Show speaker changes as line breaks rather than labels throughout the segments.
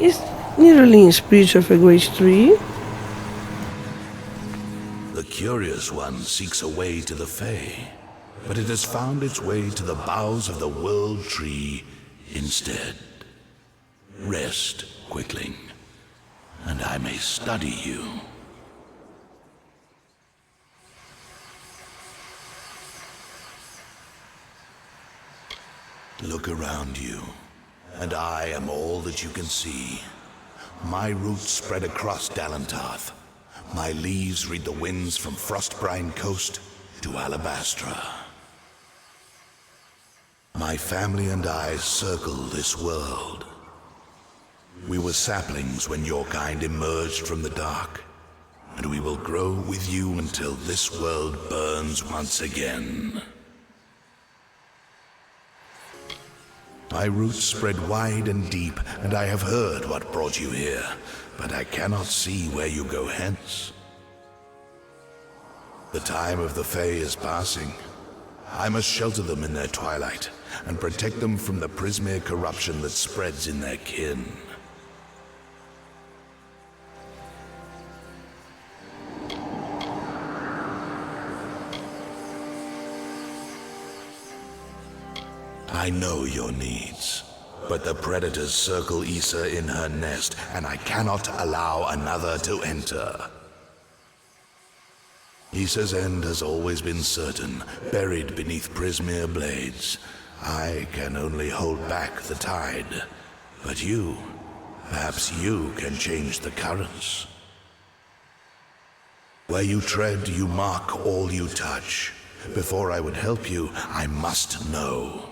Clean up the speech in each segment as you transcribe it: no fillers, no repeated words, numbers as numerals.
Is Nyralim speech of a great tree?
The curious one seeks a way to the Fae, but it has found its way to the boughs of the World Tree instead. Rest, Quickling, and I may study you. Look around you, and I am all that you can see. My roots spread across Dalantarth. My leaves read the winds from Frostbrine Coast to Alabastra. My family and I circle this world. We were saplings when your kind emerged from the dark, and we will grow with you until this world burns once again. My roots spread wide and deep, and I have heard what brought you here, but I cannot see where you go hence. The time of the Fae is passing. I must shelter them in their twilight, and protect them from the Prismere corruption that spreads in their kin. I know your needs, but the predators circle Issa in her nest, and I cannot allow another to enter. Issa's end has always been certain, buried beneath Prismere blades. I can only hold back the tide, but you, perhaps you can change the currents. Where you tread, you mark all you touch. Before I would help you, I must know.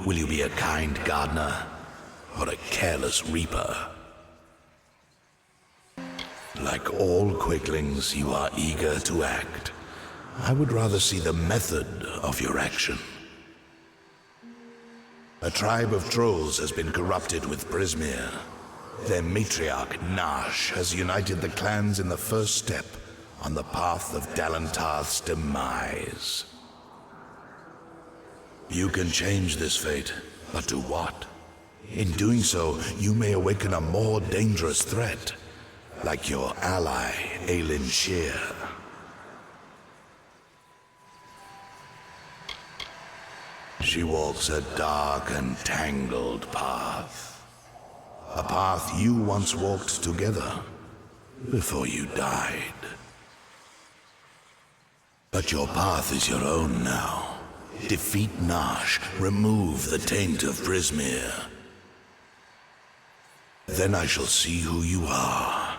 Will you be a kind gardener, or a careless reaper? Like all quicklings, you are eager to act. I would rather see the method of your action. A tribe of trolls has been corrupted with Prismere. Their matriarch, Nash, has united the clans in the first step on the path of Dalantarth's demise. You can change this fate, but to what? In doing so, you may awaken a more dangerous threat, like your ally, Aelin Shear. She walks a dark and tangled path. A path you once walked together, before you died. But your path is your own now. Defeat Nash, remove the taint of Prismere. Then I shall see who you are,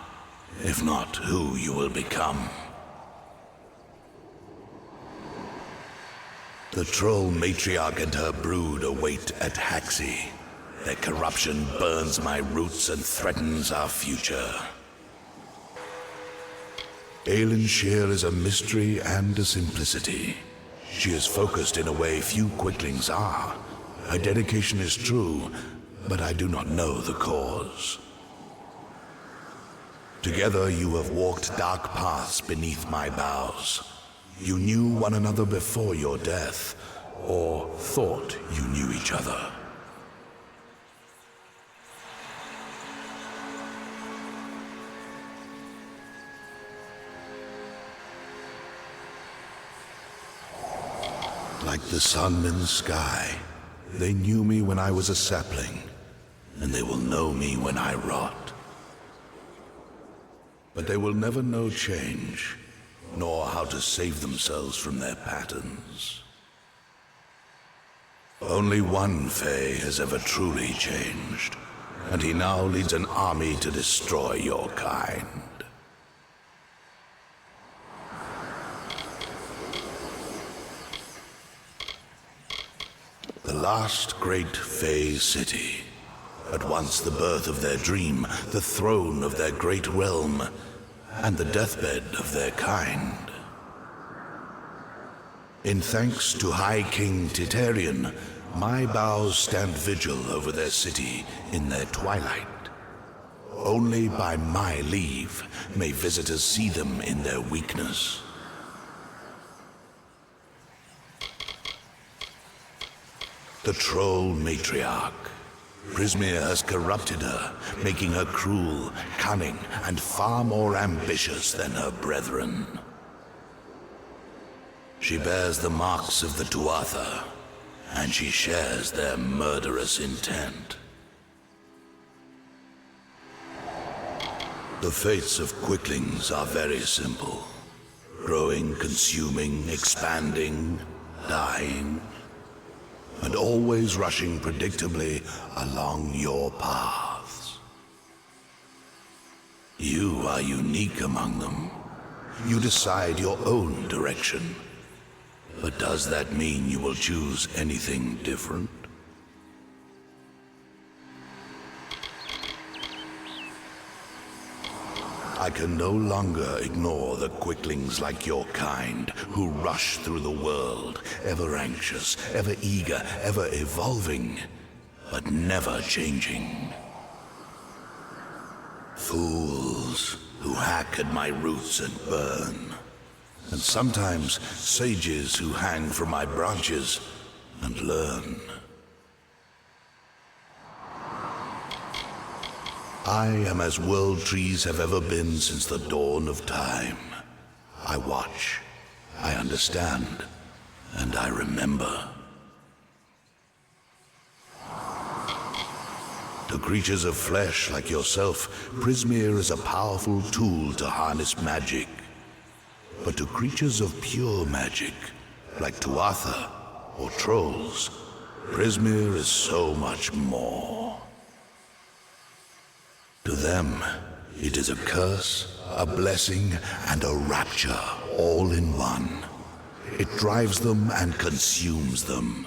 if not who you will become. The troll matriarch and her brood await at Haxi. Their corruption burns my roots and threatens our future. Aelin Shear is a mystery and a simplicity. She is focused in a way few quicklings are. Her dedication is true, but I do not know the cause. Together you have walked dark paths beneath my boughs. You knew one another before your death, or thought you knew each other. Like the sun in the sky, they knew me when I was a sapling, and they will know me when I rot. But they will never know change, nor how to save themselves from their patterns. Only one Fae has ever truly changed, and he now leads an army to destroy your kind. The last great Fae city, at once the birth of their dream, the throne of their great realm, and the deathbed of their kind. In thanks to High King Titarian, my boughs stand vigil over their city in their twilight. Only by my leave may visitors see them in their weakness. The troll matriarch, Prismir has corrupted her, making her cruel, cunning, and far more ambitious than her brethren. She bears the marks of the Tuatha, and she shares their murderous intent. The fates of quicklings are very simple. Growing, consuming, expanding, dying, and always rushing predictably along your paths. You are unique among them. You decide your own direction. But does that mean you will choose anything different? I can no longer ignore the quicklings like your kind who rush through the world, ever anxious, ever eager, ever evolving, but never changing. Fools who hack at my roots and burn, and sometimes sages who hang from my branches and learn. I am as world trees have ever been since the dawn of time. I watch, I understand, and I remember. To creatures of flesh like yourself, Prismir is a powerful tool to harness magic. But to creatures of pure magic, like Tuatha or trolls, Prismir is so much more. To them, it is a curse, a blessing, and a rapture all in one. It drives them and consumes them.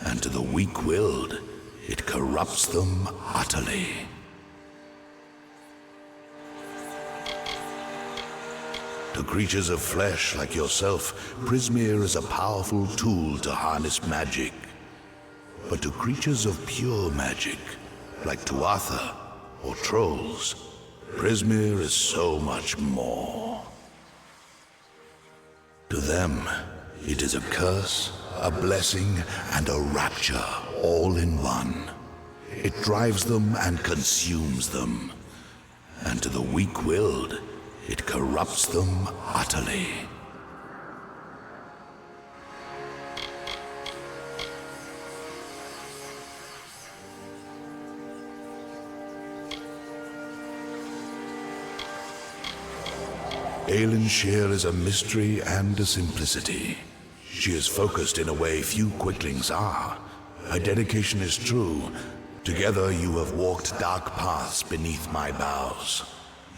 And to the weak-willed, it corrupts them utterly. To creatures of flesh like yourself, Prismir is a powerful tool to harness magic. But to creatures of pure magic, like Tuatha or trolls, Prismir is so much more. To them, it is a curse, a blessing, and a rapture all in one. It drives them and consumes them. And to the weak-willed, it corrupts them utterly. Aelin Shear is a mystery and a simplicity. She is focused in a way few quicklings are. Her dedication is true. Together you have walked dark paths beneath my boughs.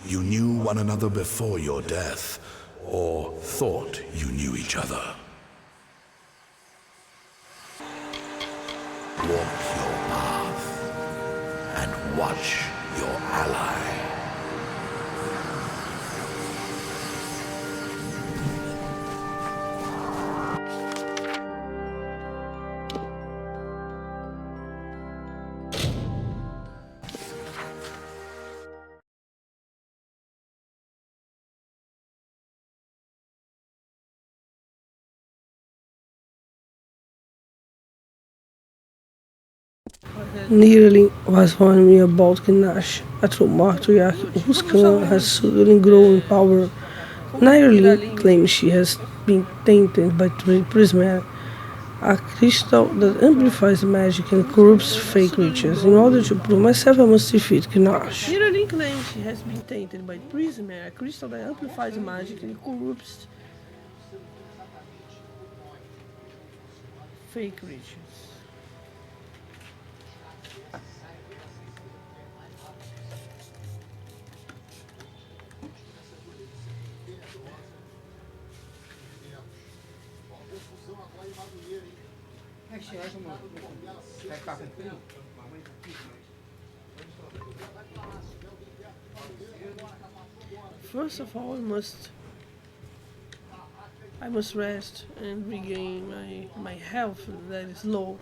You knew one another before your death, or thought you knew each other. Walk your path, and watch your ally.
Nyralim was warning me about Gnash, a true matriarch whose clan has suddenly grown in power. Nyralim claims she has been tainted by Prismare, a crystal that amplifies magic and corrupts fake creatures. In order to prove myself, I must defeat Gnash. Nyralim claims she has been tainted by Prismare, a crystal that amplifies magic and corrupts fake creatures. First of all, I must rest and regain my health that is low.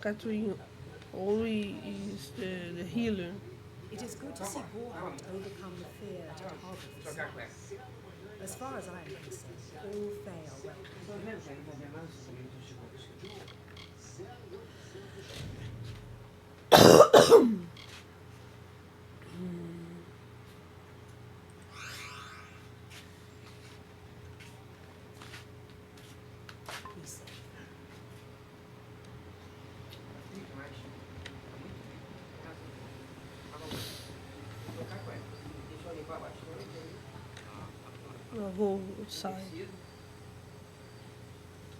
Catherine only is the healer.
It is good to see Borland overcome the fear at the heart of this life. As far as I am concerned, all Fae are welcome. He said.
I'll go outside.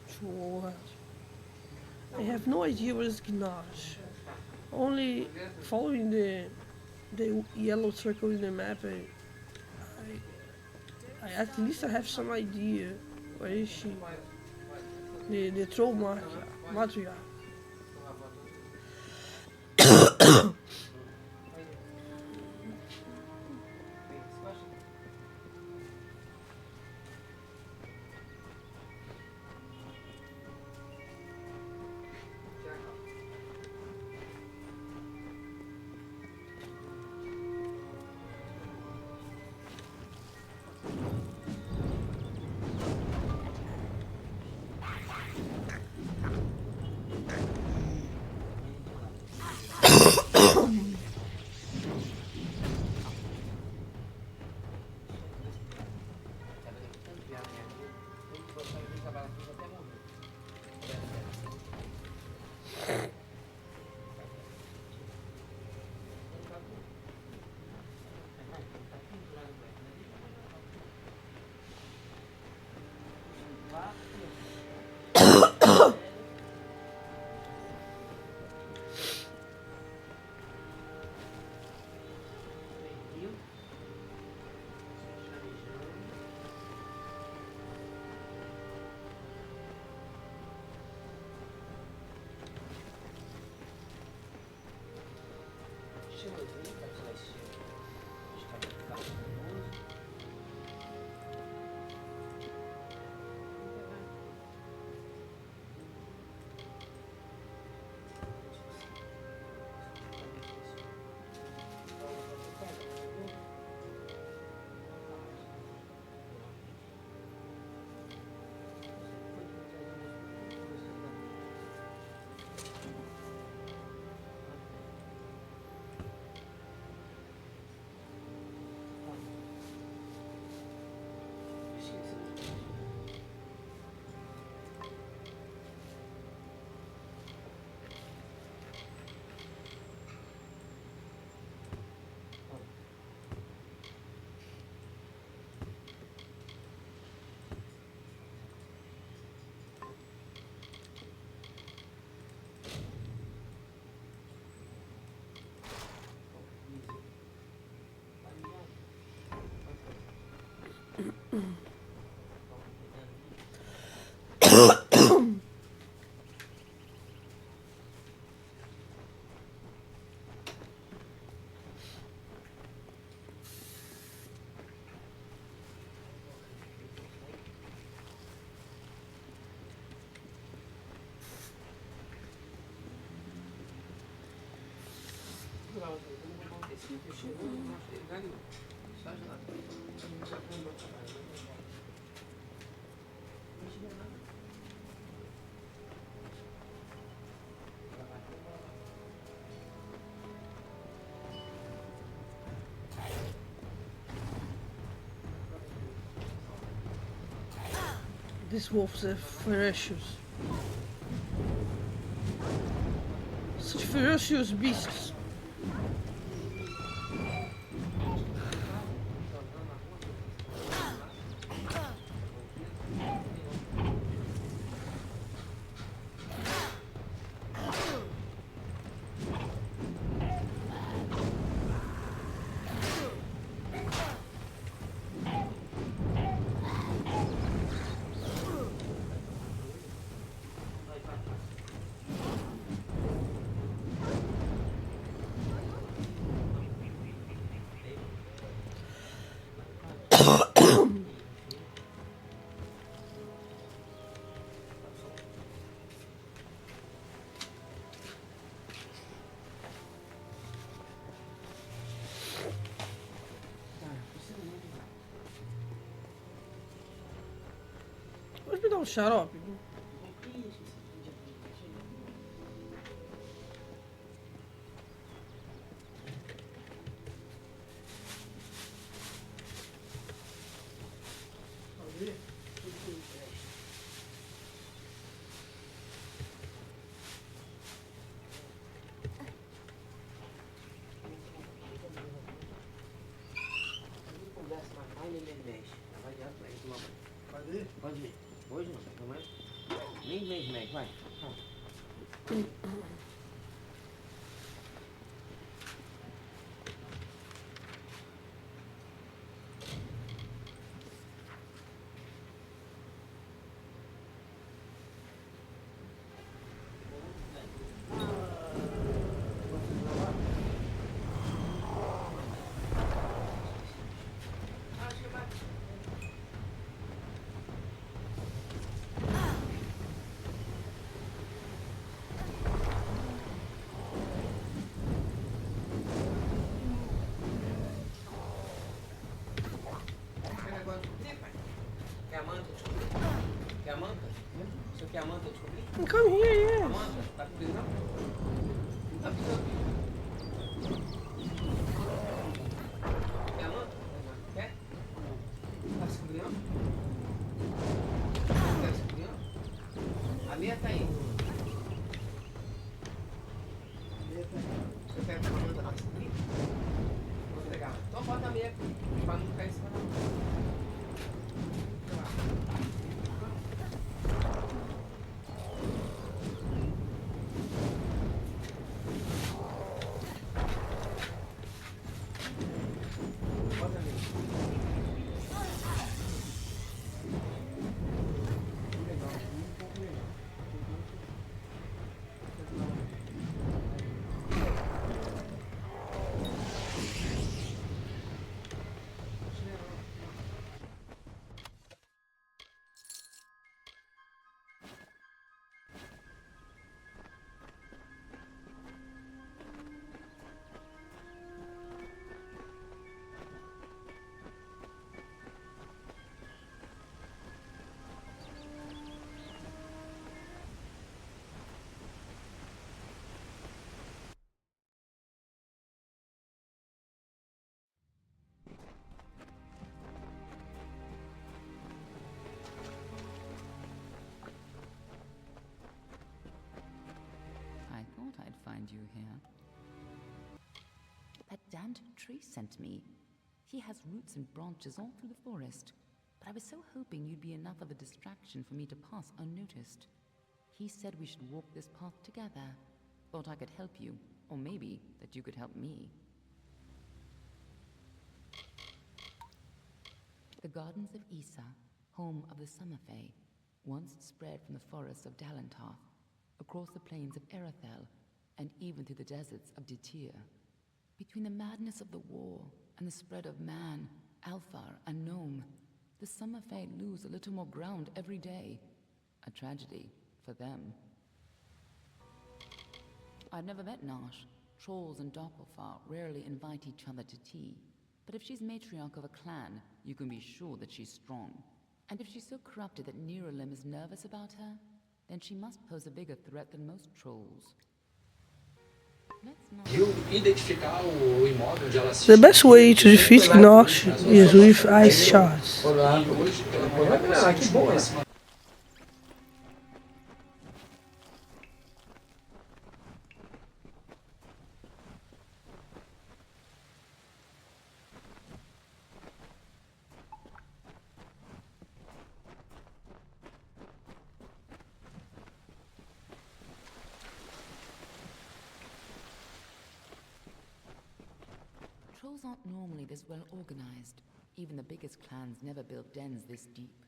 Sure. I have no idea where is Gnash. Only following the yellow circle in the map, I at least I have some idea where is she. The troll matriarch. These wolves are ferocious. Such ferocious beasts. um xarope?
Pode ir. Hoje não, não é? Nem médico, vai. Quer a manta descobrir? Quer a manta? Você quer a manta descobrir?
Come here,
A
yes.
manta? Tá com prisão? Não tá precisando. Quer a manta? Quer? Tá descobrindo? Quer descobrir? A meia tá aí. Você quer a manta pra descobrir? Vou pegar. Então bota a meia pra não cair em cima da manta.
I thought I'd find you here. That damned tree sent me. He has roots and branches all through the forest, but I was so hoping you'd be enough of a distraction for me to pass unnoticed. He said we should walk this path together. Thought I could help you, or maybe that you could help me. The Gardens of Issa, home of the Summer Fae, once spread from the forests of Dalantarth, across the plains of Erethel, and even through the deserts of Ditir. Between the madness of the war and the spread of man, Alfar, and Gnome, the Summer Fae lose a little more ground every day. A tragedy for them. I've never met Nash. Trolls and Doppelfar rarely invite each other to tea. But if she's matriarch of a clan, you can be sure that she's strong. And if she's so corrupted that Nyralim is nervous about her, then she must pose a bigger threat than most trolls. Let's not...
Identificar o imóvel onde ela
The best way to defeat Gnosh is with ice shards.
Que boa.
Trolls aren't normally this well organized. Even the biggest clans never built dens this deep.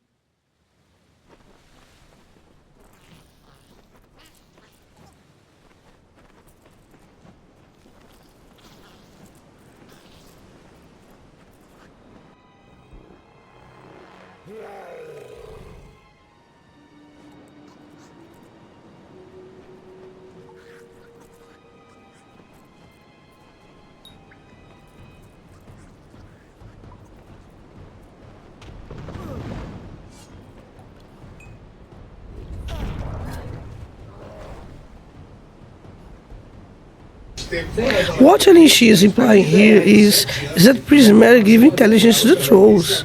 What Alicia is implying here is that prismatic give intelligence to the trolls,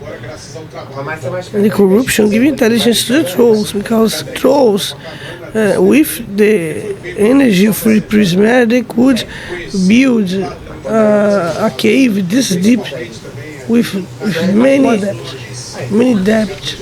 and the corruption give intelligence to the trolls because trolls, with the energy of the prismatic, could build a cave this deep with many depth.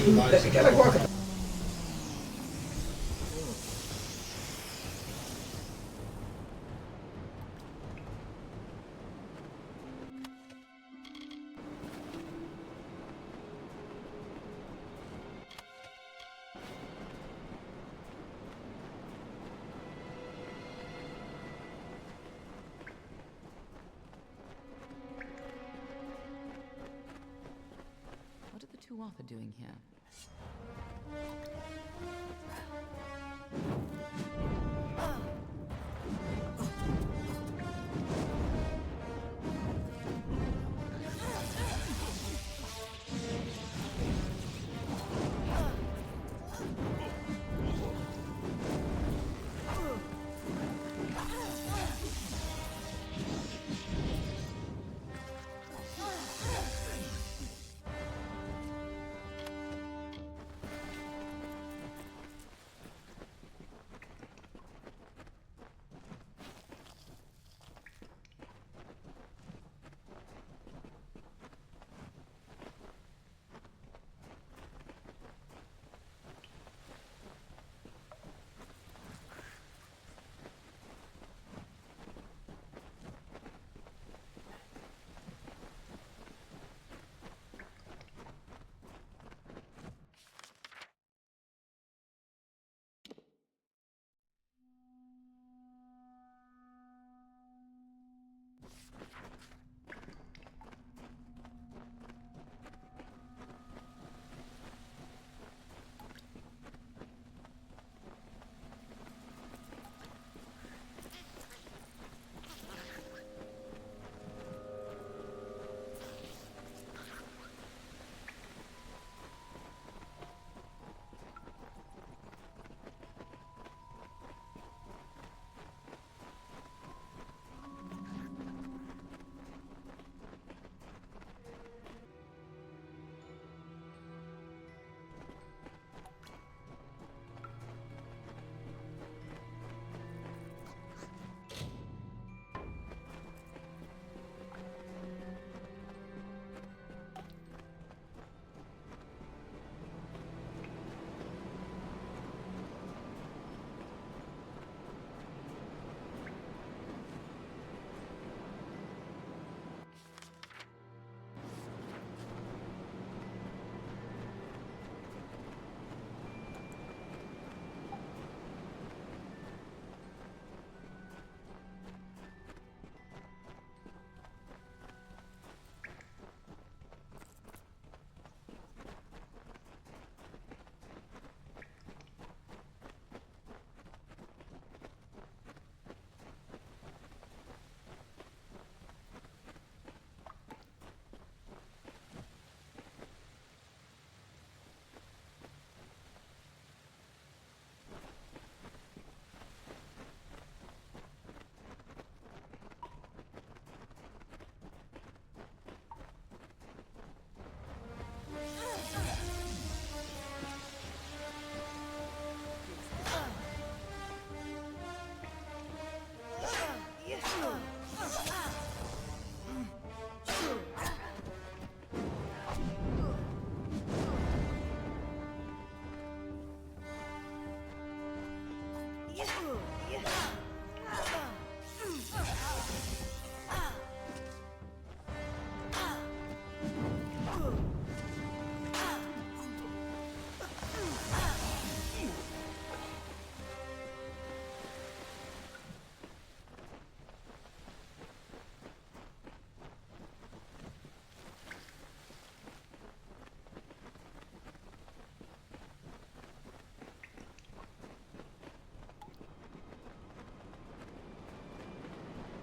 What are the two Arthur doing here?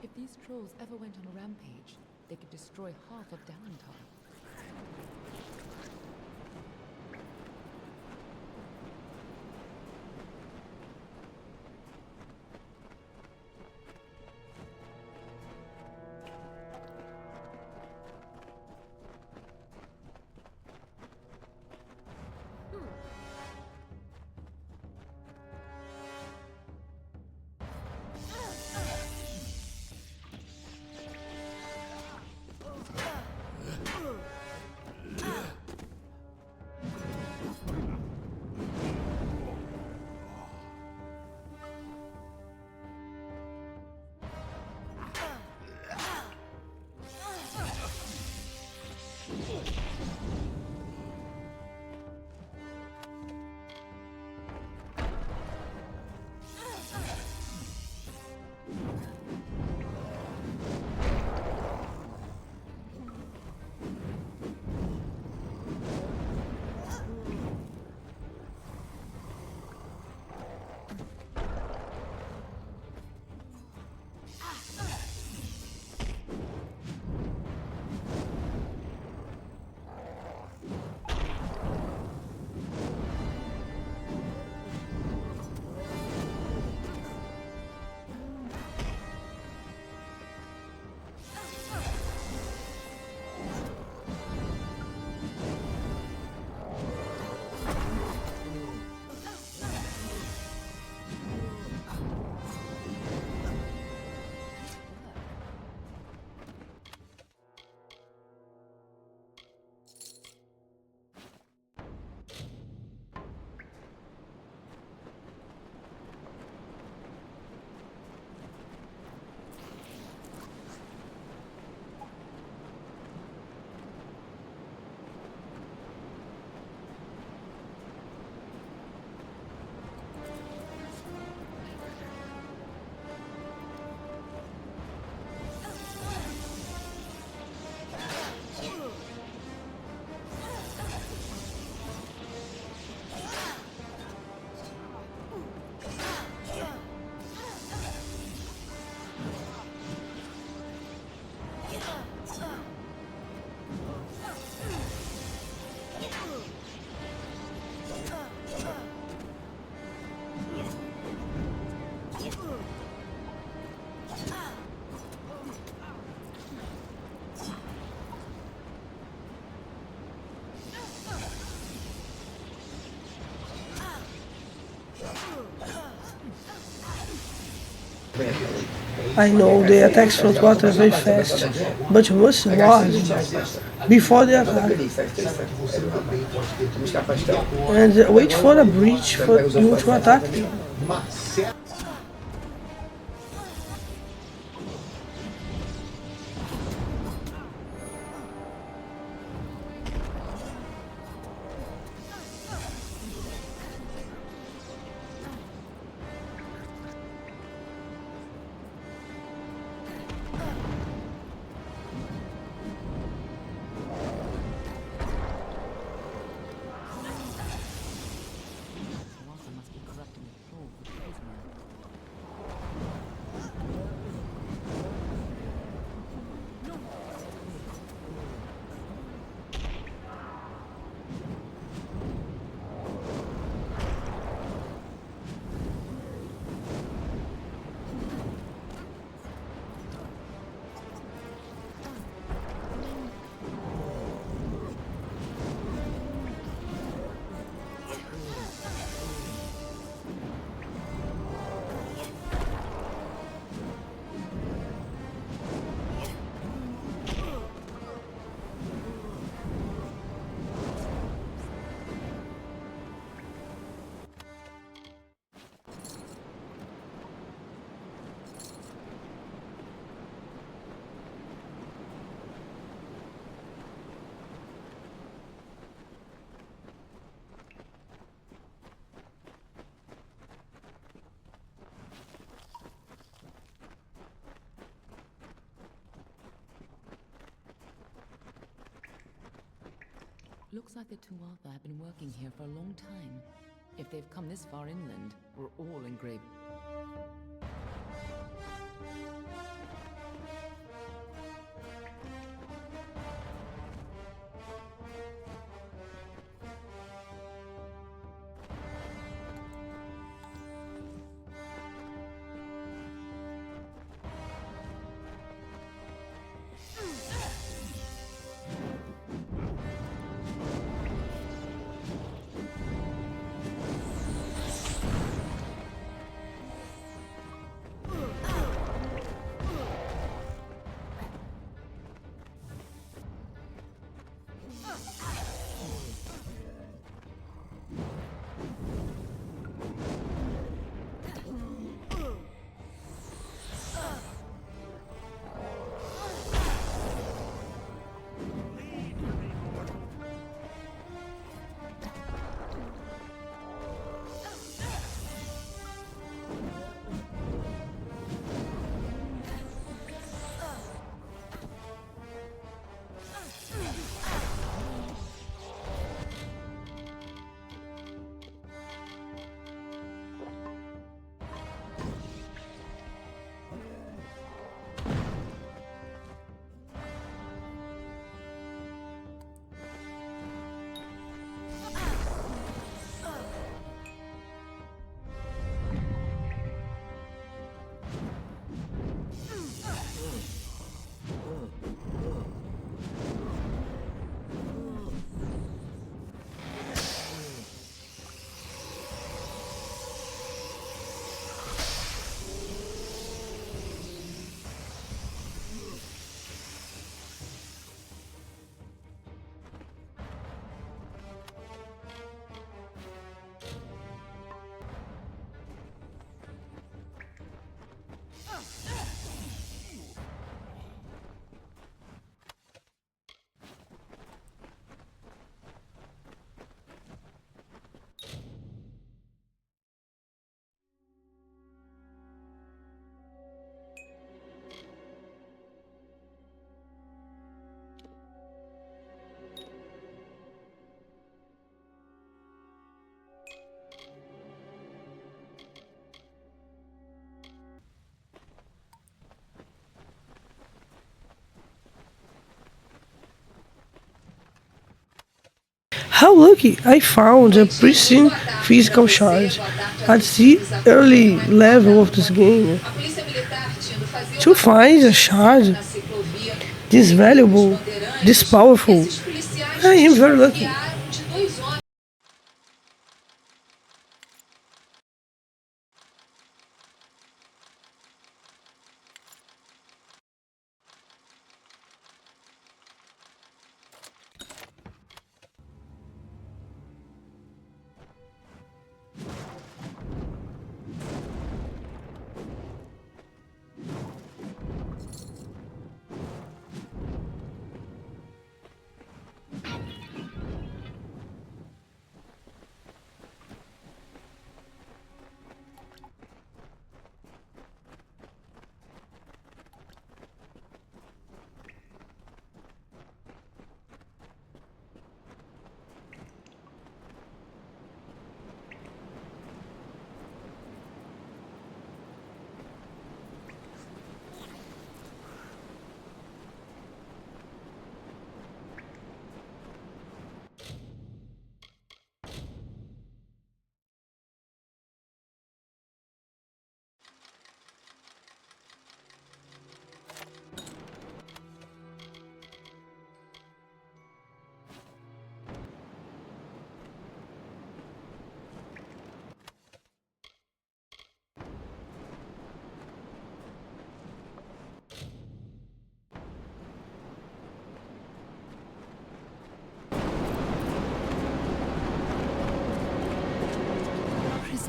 If these trolls ever went on a rampage, they could destroy half of Dalentar.
I know the attacks from water are very fast, but Russ was before the attack. And wait for a breach for you to attack me.
Water must be corrupting the floor with poison. Looks like the Tuatha have been working here for a long time. If they've come this far inland, we're all in grave.
How lucky! I found a pristine physical shard at the early level of this game. To find a shard this valuable, this powerful, I am very lucky.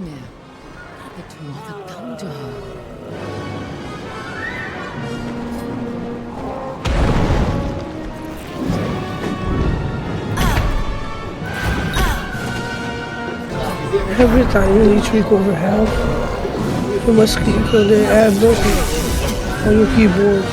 nightmare. Had the Tuatha come to her?
Every time you need to recover health, you must click on the air button on your keyboard.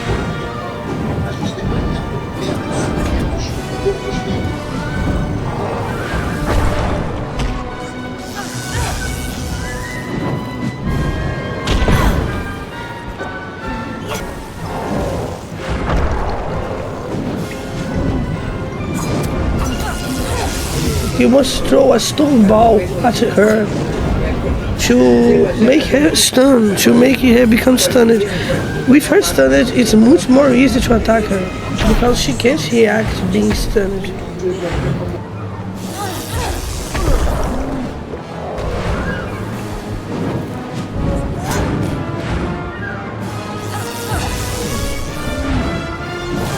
You must throw a stone ball at her to make her stun, to make her become stunned. With her stunned, it's much more easy to attack her because she can't react being stunned.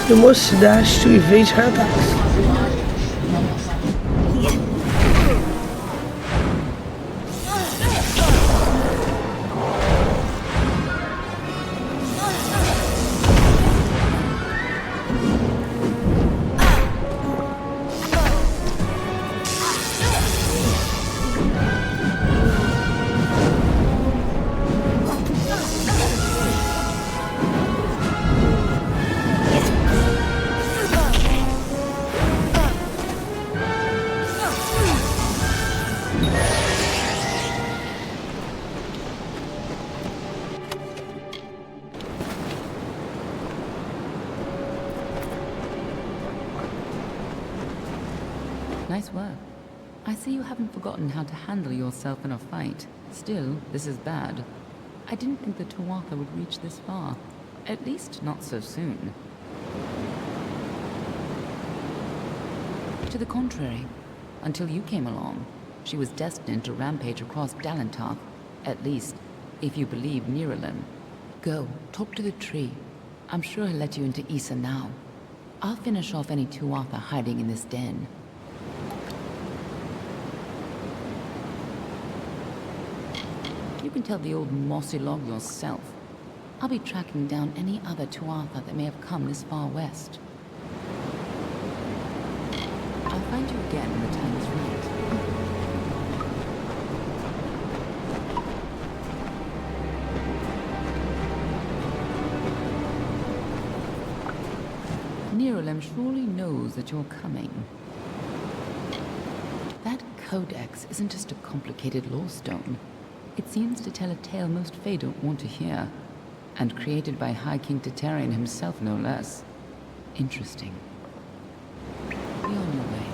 You must dash to evade her attacks.
Nice work. I see you haven't forgotten how to handle yourself in a fight. Still, this is bad. I didn't think the Tuatha would reach this far. At least not so soon. To the contrary, until you came along, she was destined to rampage across Dalentarth. At least, if you believe Nyralim. Go, talk to the tree. I'm sure he'll let you into Issa now. I'll finish off any Tuatha hiding in this den. You can tell the old mossy log yourself. I'll be tracking down any other Tuatha that may have come this far west. I'll find you again when the time is right. Nyralim surely knows that you're coming. That codex isn't just a complicated lore stone. It seems to tell a tale most Fae don't want to hear, and created by High King Tatarian himself, no less. Interesting. Be on your way.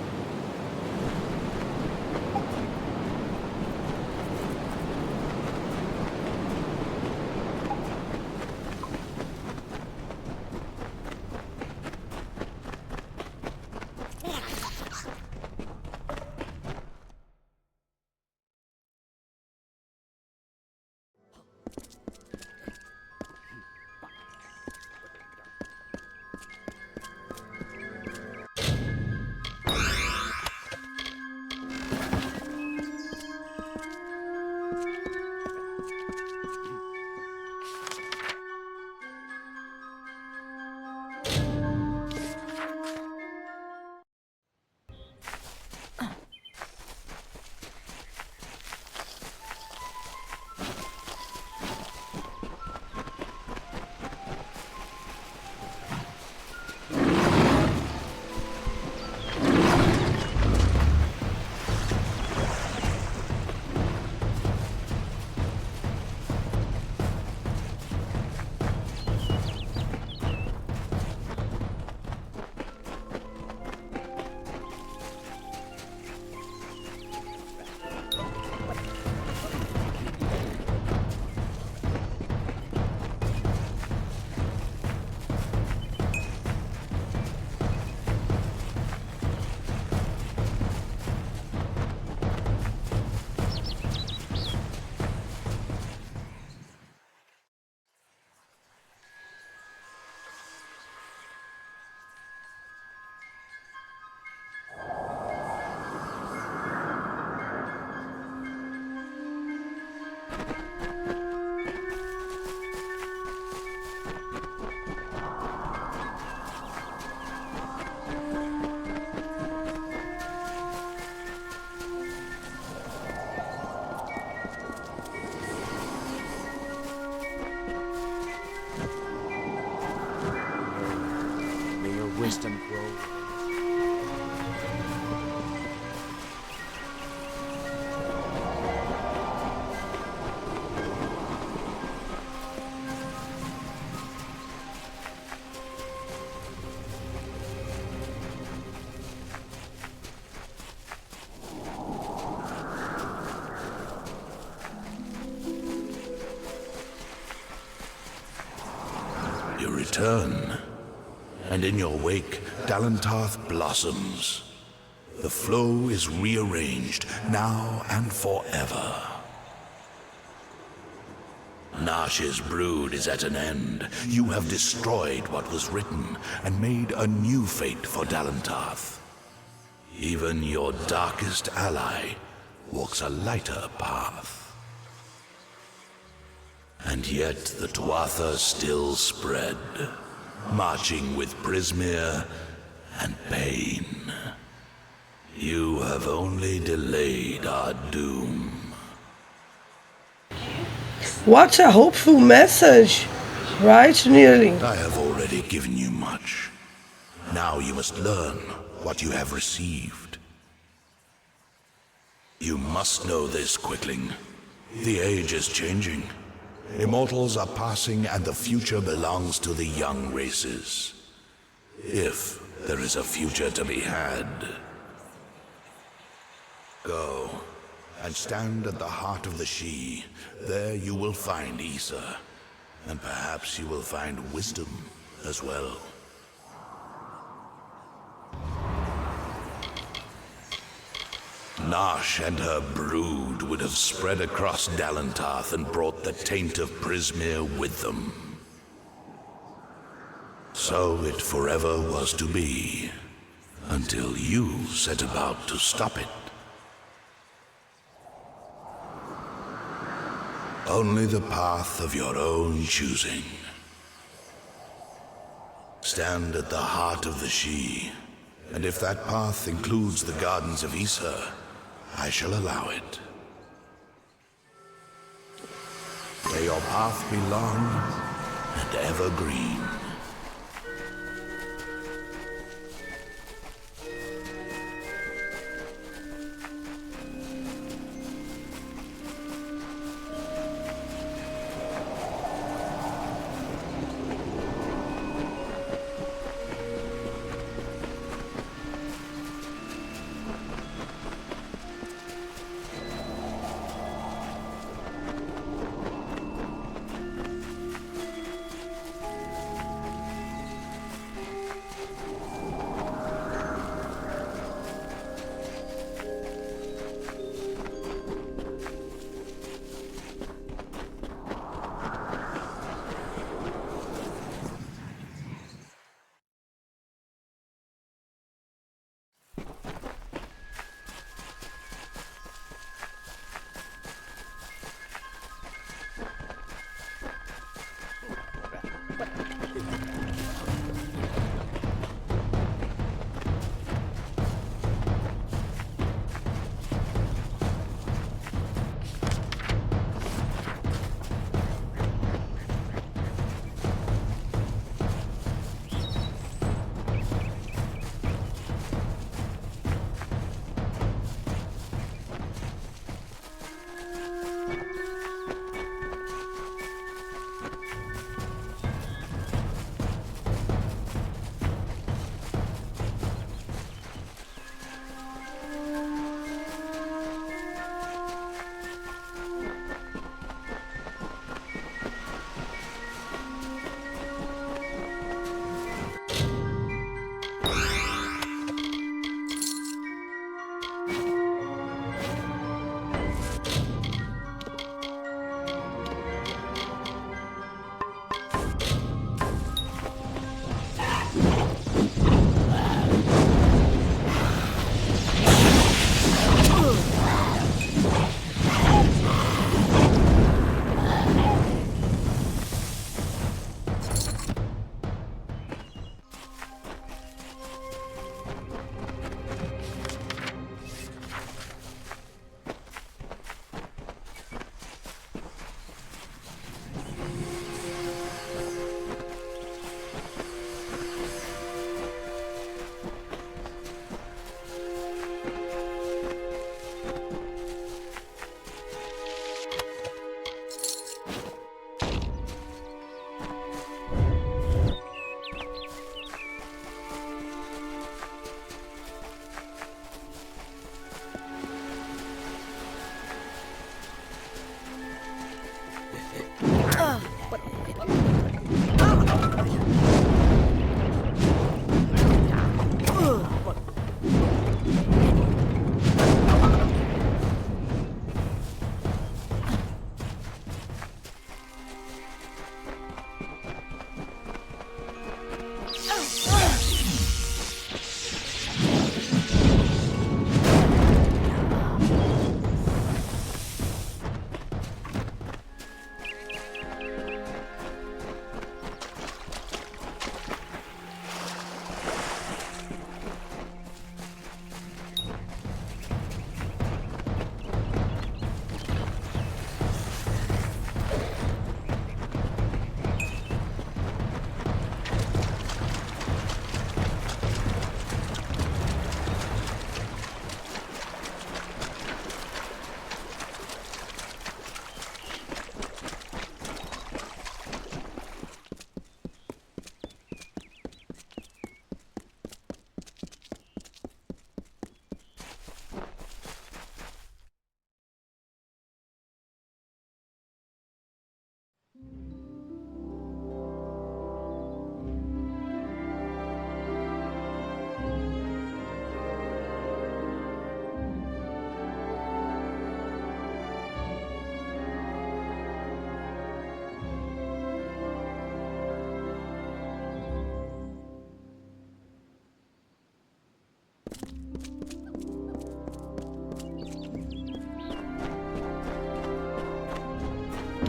wisdom grow.
You return, and in your wake, Dalentarth blossoms. The flow is rearranged, now and forever. Nash's brood is at an end. You have destroyed what was written, and made a new fate for Dalentarth. Even your darkest ally walks a lighter path. And yet the Tuatha still spread, marching with Prismeer and pain. You have only delayed our doom.
What a hopeful message, right, Nyralim?
I have already given you much. Now you must learn what you have received. You must know this, Quickling. The age is changing. Immortals are passing, and the future belongs to the young races. If there is a future to be had. Go, and stand at the heart of the She. There you will find Issa, and perhaps you will find wisdom as well. Nash and her brood would have spread across Dalentarth and brought the taint of Prismeer with them. So it forever was to be, until you set about to stop it. Only the path of your own choosing. Stand at the heart of the She, and if that path includes the gardens of Issa, I shall allow it. May your path be long and evergreen.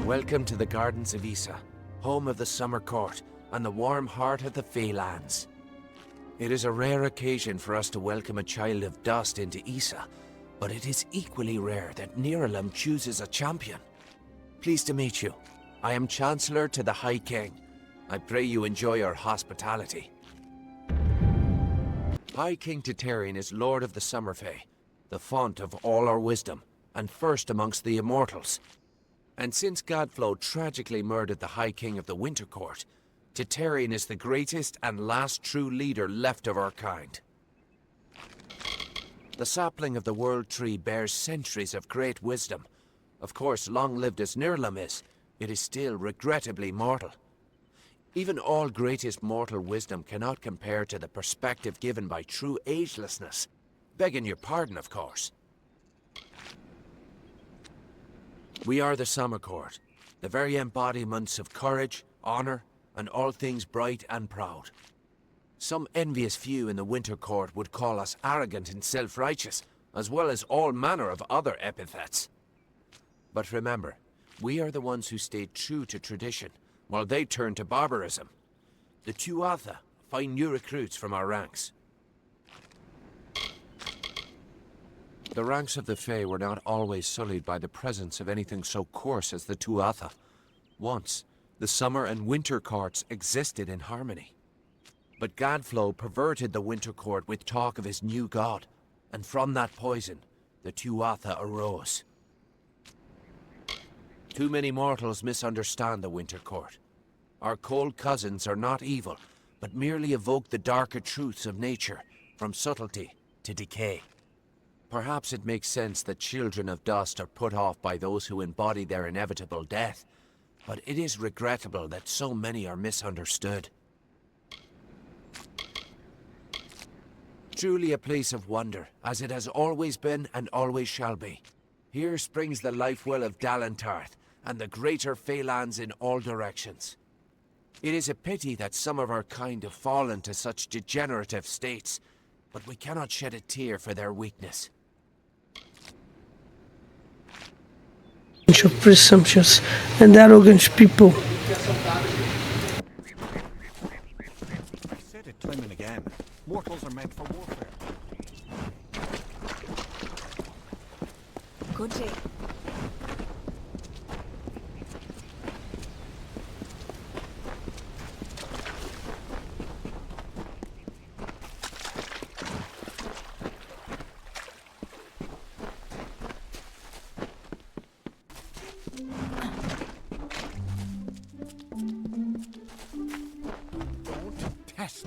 Welcome to the Gardens of Issa, home of the Summer Court and the warm heart of the Feylands. It is a rare occasion for us to welcome a child of dust into Issa, but it is equally rare that Nyralim chooses a champion. Pleased to meet you. I am Chancellor to the High King. I pray you enjoy our hospitality. High King Titarian is Lord of the Summerfey, the font of all our wisdom, and first amongst the immortals. And since Godflow tragically murdered the High King of the Winter Court, Titarian is the greatest and last true leader left of our kind. The sapling of the World Tree bears centuries of great wisdom. Of course, long-lived as Nyralim is, it is still regrettably mortal. Even all greatest mortal wisdom cannot compare to the perspective given by true agelessness. Begging your pardon, of course. We are the Summer Court, the very embodiments of courage, honor, and all things bright and proud. Some envious few in the Winter Court would call us arrogant and self-righteous, as well as all manner of other epithets. But remember, we are the ones who stayed true to tradition, while they turned to barbarism. The Tuatha find new recruits from our ranks. The ranks of the Fae were not always sullied by the presence of anything so coarse as the Tuatha. Once, the Summer and Winter Courts existed in harmony. But Godflow perverted the Winter Court with talk of his new god, and from that poison, the Tuatha arose. Too many mortals misunderstand the Winter Court. Our cold cousins are not evil, but merely evoke the darker truths of nature, from subtlety to decay. Perhaps it makes sense that children of dust are put off by those who embody their inevitable death, but it is regrettable that so many are misunderstood. Truly a place of wonder, as it has always been and always shall be. Here springs the life well of Dalentarth, and the greater Feylands in all directions. It is a pity that some of our kind have fallen to such degenerative states, but we cannot shed a tear for their weakness.
Bunch of presumptuous and arrogant people.
I said it time and again. Mortals are meant for warfare.
Good day.
Don't test